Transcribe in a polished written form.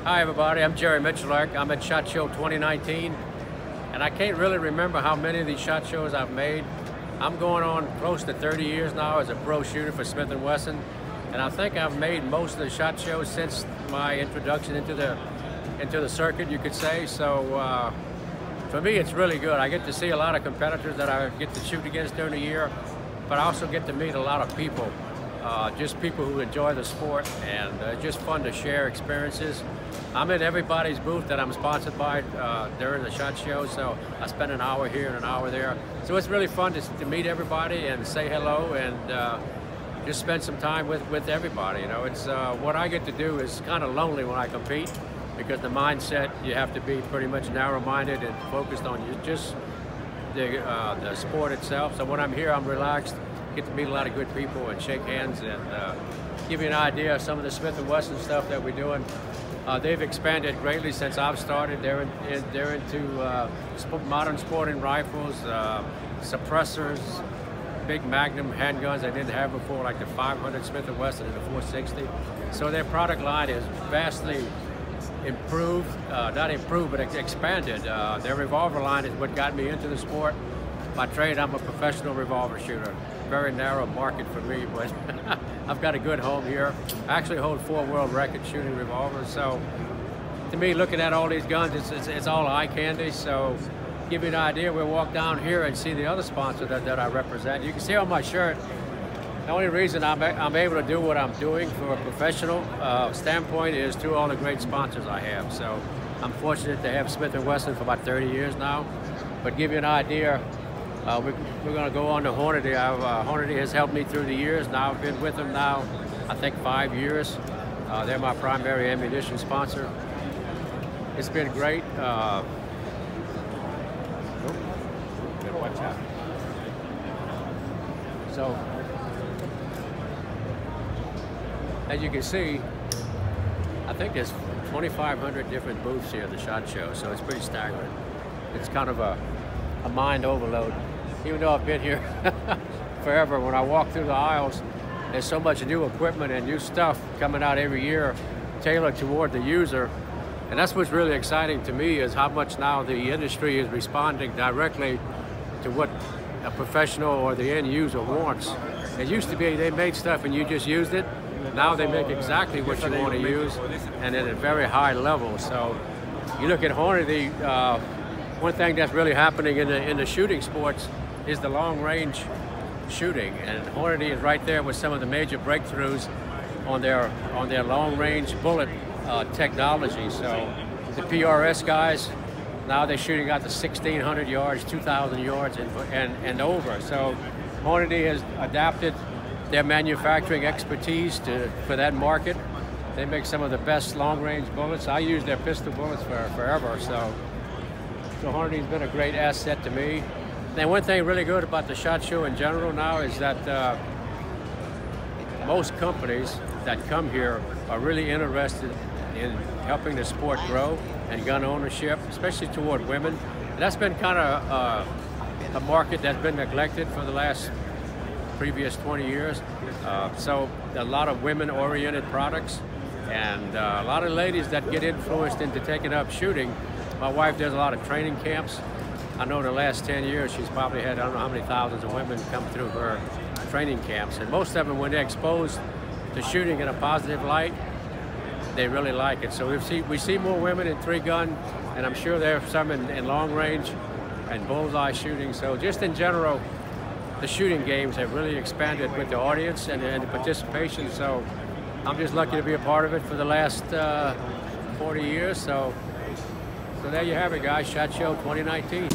Hi everybody, I'm Jerry Miceluk. I'm at SHOT Show 2019, and I can't really remember how many of these SHOT Shows I've made. I'm going on close to 30 years now as a pro shooter for Smith Wesson, and I think I've made most of the SHOT Shows since my introduction into the circuit, you could say. So for me, it's really good. I get to see a lot of competitors that I get to shoot against during the year, but I also get to meet a lot of people, just people who enjoy the sport, and just fun to share experiences. I'm in everybody's booth that I'm sponsored by during the SHOT Show, so I spend an hour here and an hour there. So it's really fun to meet everybody and say hello and just spend some time with everybody. You know, it's what I get to do is kind of lonely when I compete, because the mindset, you have to be pretty much narrow-minded and focused on just the sport itself. So when I'm here, I'm relaxed, get to meet a lot of good people and shake hands and give you an idea of some of the Smith & Wesson stuff that we're doing. They've expanded greatly since I've started. They're into modern sporting rifles, suppressors, big Magnum handguns they didn't have before, like the 500 Smith & Wesson and the 460. So their product line is vastly improved, not improved, but expanded. Their revolver line is what got me into the sport. By trade, I'm a professional revolver shooter. Very narrow market for me, but I've got a good home here. I actually hold 4 world records shooting revolvers. So to me, looking at all these guns, it's all eye candy. So give you an idea, we'll walk down here and see the other sponsor that I represent. You can see on my shirt, the only reason I'm able to do what I'm doing from a professional standpoint is through all the great sponsors I have. So I'm fortunate to have Smith & Wesson for about 30 years now. But give you an idea, we're going to go on to Hornady. Hornady has helped me through the years. Now I've been with them now, I think 5 years. They're my primary ammunition sponsor. It's been great. Watch out. So, as you can see, I think there's 2,500 different booths here at the SHOT Show, so it's pretty staggering. It's kind of a mind overload. Even though I've been here forever, when I walk through the aisles, there's so much new equipment and new stuff coming out every year tailored toward the user. And that's what's really exciting to me, is how much now the industry is responding directly to what a professional or the end user wants. It used to be they made stuff and you just used it. Now they make exactly what you want to use, and at a very high level. So you look at Hornady, one thing that's really happening in the shooting sports is the long-range shooting, and Hornady is right there with some of the major breakthroughs on their long-range bullet technology. So the PRS guys, now they're shooting out to 1,600 yards, 2,000 yards and over. So Hornady has adapted their manufacturing expertise for that market. They make some of the best long-range bullets. I use their pistol bullets forever. So Hornady's been a great asset to me. And one thing really good about the SHOT Show in general now is that most companies that come here are really interested in helping the sport grow and gun ownership, especially toward women. And that's been kind of a market that's been neglected for the previous 20 years. So a lot of women-oriented products, and a lot of ladies that get influenced into taking up shooting. My wife does a lot of training camps. I know in the last 10 years she's probably had, I don't know how many thousands of women come through her training camps. And most of them, when they're exposed to shooting in a positive light, they really like it. So we see more women in 3-gun, and I'm sure there are some in long range and bullseye shooting. So just in general, the shooting games have really expanded with the audience and the participation. So I'm just lucky to be a part of it for the last 40 years. So there you have it, guys. SHOT Show 2019.